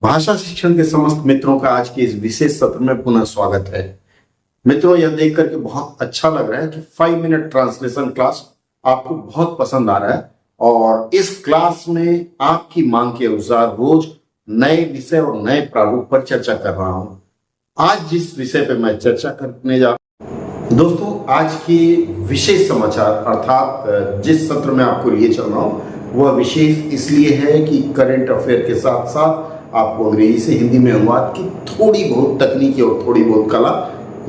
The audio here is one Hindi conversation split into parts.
भाषा शिक्षण के समस्त मित्रों का आज के इस विशेष सत्र में पुनः स्वागत है। मित्रों, यह देख करके बहुत अच्छा लग रहा है कि 5 मिनट ट्रांसलेशन क्लास आपको बहुत पसंद आ रहा है और इस क्लास में आपकी मांग के अनुसार रोज नए विषय और नए प्रारूप पर चर्चा कर रहा हूं। आज जिस विषय पर मैं चर्चा करने जा रहा हूं दोस्तों, आज के विशेष समाचार अर्थात जिस सत्र में आपको लिए चल रहा हूं वह विशेष इसलिए है कि करंट अफेयर के साथ साथ आपको अंग्रेजी से हिंदी में अनुवाद की थोड़ी बहुत तकनीकी और थोड़ी बहुत कला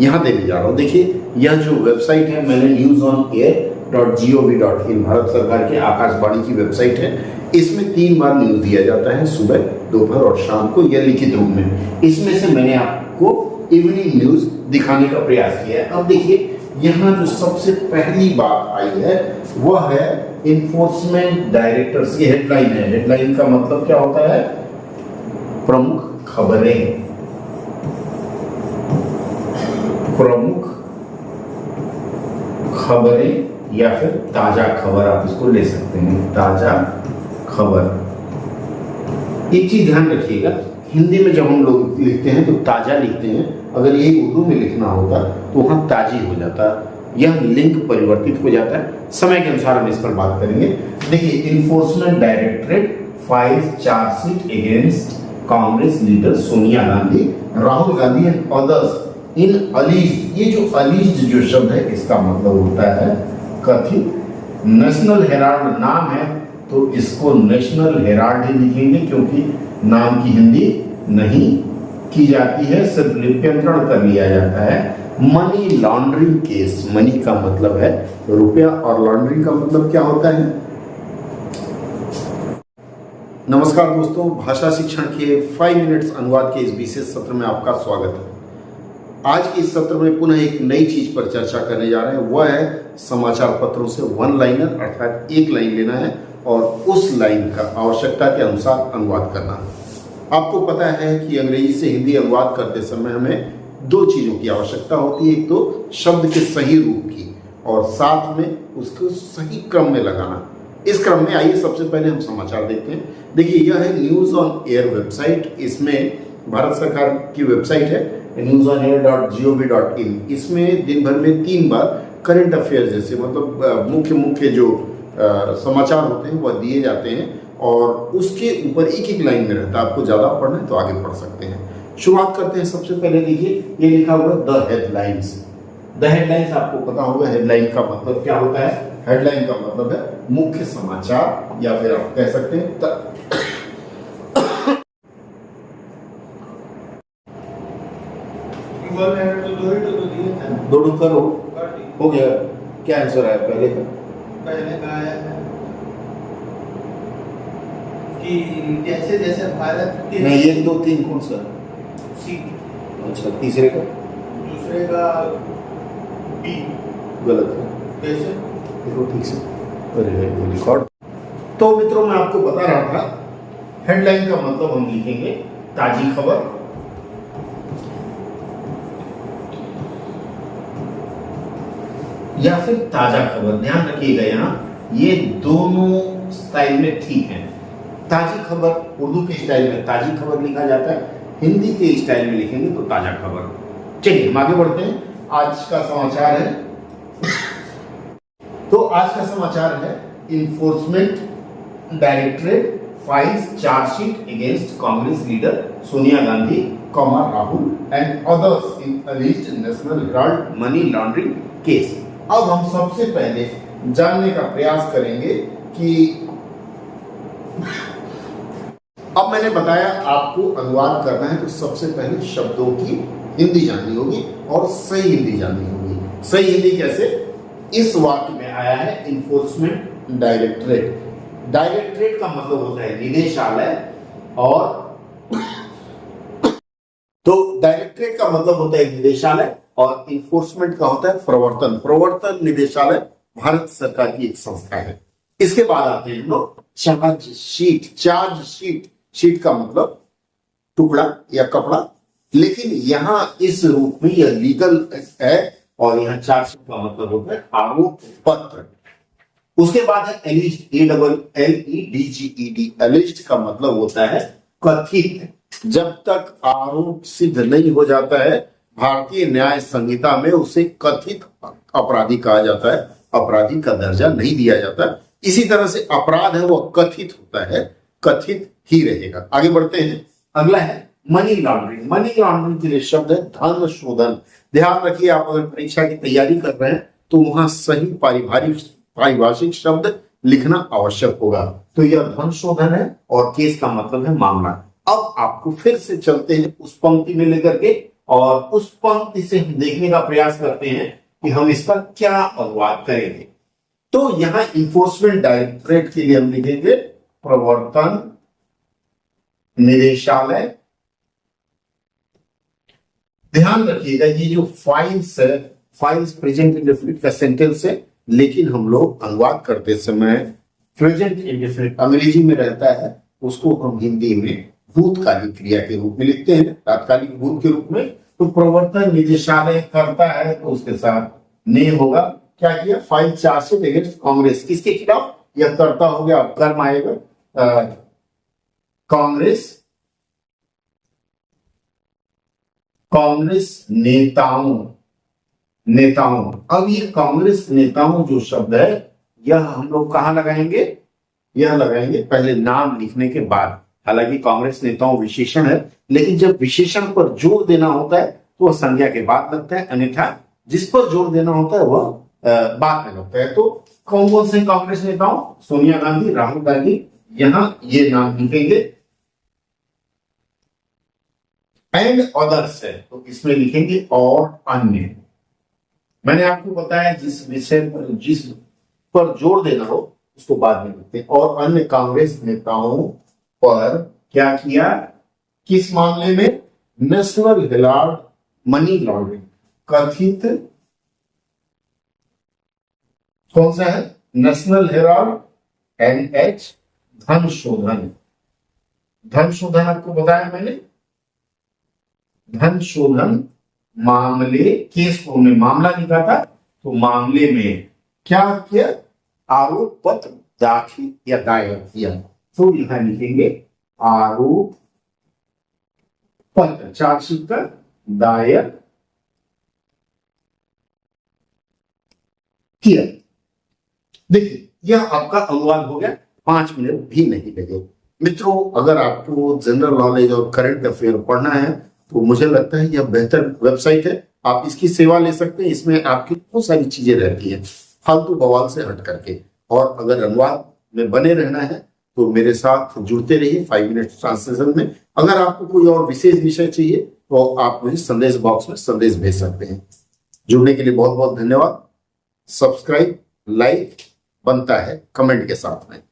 यहाँ देने जा रहा हूँ। देखिए, यह जो वेबसाइट है मैंने newsonair.gov.in भारत सरकार के आकाशवाणी की वेबसाइट है। इसमें 3 बार न्यूज दिया जाता है, सुबह, दोपहर और शाम को, यह लिखित रूप में। इसमें से मैंने आपको इवनिंग न्यूज दिखाने का प्रयास किया है। अब देखिए, यहाँ जो सबसे पहली बात आई है वह है इन्फोर्समेंट डायरेक्टर्स की हेडलाइन है। हेडलाइन का मतलब क्या होता है? प्रमुख खबरें। प्रमुख खबरें या फिर ताजा खबर आप इसको ले सकते हैं, ताजा खबर। एक चीज ध्यान रखिएगा, हिंदी में जब हम लोग लिखते हैं तो ताजा लिखते हैं, अगर ये उर्दू में लिखना होता तो वहां ताजी हो जाता। यह लिंक परिवर्तित हो जाता है। समय के अनुसार हम इस पर बात करेंगे। देखिए, enforcement directorate files chargesheet against Congress leader Sonia Gandhi, Rahul Gandhi and others in alleged. ये जो अलीज्ड जो शब्द है इसका मतलब होता है कथित। नेशनल हेराल्ड नाम है तो इसको नेशनल हेराल्ड ही लिखेंगे क्योंकि नाम की हिंदी नहीं की जाती है, सिर्फ लिप्यंतरण कर लिया जाता है। मनी लॉन्ड्रिंग केस, मनी का मतलब है रुपया और लॉन्ड्रिंग का मतलब क्या होता है? नमस्कार दोस्तों, भाषा शिक्षण के 5 मिनट्स अनुवाद के इस विशेष सत्र में आपका स्वागत है। आज के इस सत्र में पुनः एक नई चीज पर चर्चा करने जा रहे हैं, वह है समाचार पत्रों से वन लाइनर अर्थात एक लाइन लेना है और उस लाइन का आवश्यकता के अनुसार अनुवाद करना है। आपको पता है कि अंग्रेजी से हिंदी अनुवाद करते समय हमें 2 चीजों की आवश्यकता होती है। एक तो शब्द के सही रूप की और साथ में उसको सही क्रम में लगाना। इस क्रम में आइए सबसे पहले हम समाचार देखते हैं। देखिए, यह है न्यूज ऑन एयर वेबसाइट। इसमें भारत सरकार की वेबसाइट है newsonair.gov.in। इसमें दिन भर में 3 बार करंट अफेयर जैसे मतलब मुख्य जो समाचार होते हैं वह दिए जाते हैं और उसके ऊपर एक लाइन में रहता है। आपको ज्यादा पढ़ना है तो आगे पढ़ सकते हैं। शुरुआत करते हैं। सबसे पहले देखिए, ये लिखा हुआ है द हेडलाइंस। द हेडलाइंस आपको पता होगा हेडलाइन का मतलब क्या होता है। हेडलाइन का मतलब है मुख्य समाचार या फिर आप कह सकते हैं दो करो हो गया। क्या आंसर आया पहले का? पहले का आया है कि जैसे जैसे भारत के नहीं, 1 2 3 कौन सा? सी। अच्छा, तीसरे का? दूसरे का बी। गलत है, कैसे? देखो ठीक से। अरे रिकॉर्ड। तो मित्रों, मैं आपको बता रहा था हेडलाइन का मतलब हम लिखेंगे ताजी खबर या फिर ताजा खबर। ध्यान रखिएगा, यहाँ ये दोनों स्टाइल में ठीक है। ताजी खबर उर्दू के स्टाइल में ताजी खबर लिखा जाता है, हिंदी के स्टाइल में लिखेंगे तो ताजा खबर। चलिए हम आगे बढ़ते हैं। आज का समाचार है तो आज का समाचार है enforcement directorate files chargesheet against Congress leader Sonia Gandhi, Rahul and others in alleged National Herald money laundering case. अब हम सबसे पहले जानने का प्रयास करेंगे कि अब मैंने बताया आपको अनुवाद करना है तो सबसे पहले शब्दों की हिंदी जाननी होगी और सही हिंदी जाननी होगी। सही हिंदी कैसे? इस वाक्य में आया है इन्फोर्समेंट डायरेक्टरेट। डायरेक्टरेट का मतलब होता है निदेशालय और तो डायरेक्टरेट का मतलब होता है निदेशालय और इन्फोर्समेंट का होता है प्रवर्तन। प्रवर्तन निदेशालय भारत सरकार की एक संस्था है। इसके बाद आते हैं लोग चार्जशीट। चार्जशीट, शीट का मतलब टुकड़ा या कपड़ा, लेकिन यहां इस रूप में यह लीगल है और यहाँ चार्जशीट का मतलब होता है आरोप पत्र। उसके बाद है एलिज्ड, ALLEGED, एलिज्ड का मतलब होता है कथित। जब तक आरोप सिद्ध नहीं हो जाता है भारतीय न्याय संहिता में उसे कथित अपराधी कहा जाता है, अपराधी का दर्जा नहीं दिया जाता। इसी तरह से अपराध है वो कथित होता है, कथित ही रहेगा। आगे बढ़ते हैं, अगला है मनी लॉन्ड्रिंग। मनी लॉन्ड्रिंग के लिए शब्द है धन शोधन। ध्यान रखिए, आप अगर परीक्षा की तैयारी कर रहे हैं तो वहां सही पारिभाषिक शब्द लिखना आवश्यक होगा। तो यह धन शोधन है और केस का मतलब है मामला। अब आपको फिर से चलते हैं उस पंक्ति में लेकर के और उस पंक्ति से हम देखने का प्रयास करते हैं कि हम इसका क्या अनुवाद करेंगे। तो यहां इंफोर्समेंट डायरेक्टरेट के लिए हम लिखेंगे प्रवर्तन निदेशालय। ध्यान रखिएगा ये जो फाइल्स है, फाइल्स प्रेजेंट इंडेफिनिट का सेंटेंस है, लेकिन हम लोग अनुवाद करते समय प्रेजेंट इंडेफिनिट अंग्रेजी में रहता है, उसको हम हिंदी में भूतकालिक क्रिया के रूप में लिखते हैं, तात्कालिक भूत के रूप में। तो प्रवर्तन निदेशालय करता है तो उसके साथ ने होगा। क्या किया? फाइल चार्जशीट अगेंस्ट कांग्रेस, किसके खिलाफ? यह करता हो गया, कर्म आएगा कांग्रेस नेताओं। अब ये कांग्रेस नेताओं जो शब्द है यह हम लोग कहां लगाएंगे? यह लगाएंगे पहले नाम लिखने के बाद। हालांकि कांग्रेस नेताओं विशेषण है, लेकिन जब विशेषण पर जोर देना होता है तो वह संज्ञा के बाद लगता है, अन्यथा जिस पर जोर देना होता है वह बाद में लगता है। तो कौन कौन से कांग्रेस नेताओं? सोनिया गांधी, राहुल गांधी, यहां ये नाम लिखेंगे। एंड अदर्स है तो इसमें लिखेंगे और अन्य। मैंने आपको बताया जिस विषय पर जिस पर जोर देना हो उसको बाद में लिखते हैं। और अन्य कांग्रेस नेताओं पर क्या किया? किस मामले में? नेशनल हेराल्ड मनी लॉन्ड्रिंग, कथित कौन सा है? नेशनल हेराल्ड NH धन शोधन। धन शोधन आपको बताया मैंने, धन शोधन मामले, केस को हमने मामला लिखा था तो मामले में क्या किया? आरोप पत्र दाखिल या दायर किया। तो यहां लिखेंगे आरोप पत्र, चार्जशीट का दायर किया। देखिए यह आपका अनुवाद हो गया, 5 मिनट भी नहीं लगे। मित्रों, अगर आपको जनरल नॉलेज और करंट अफेयर पढ़ना है तो मुझे लगता है यह बेहतर वेबसाइट है, आप इसकी सेवा ले सकते हैं। इसमें आपकी बहुत सारी चीजें रहती हैं फालतू बवाल से हट करके। और अगर अनुवाद में बने रहना है तो मेरे साथ जुड़ते रहिए 5 मिनट ट्रांसलेशन में। अगर आपको कोई और विशेष विषय चाहिए तो आप मुझे संदेश बॉक्स में संदेश भेज सकते हैं। जुड़ने के लिए बहुत बहुत धन्यवाद। सब्सक्राइब, लाइक बनता है कमेंट के साथ में।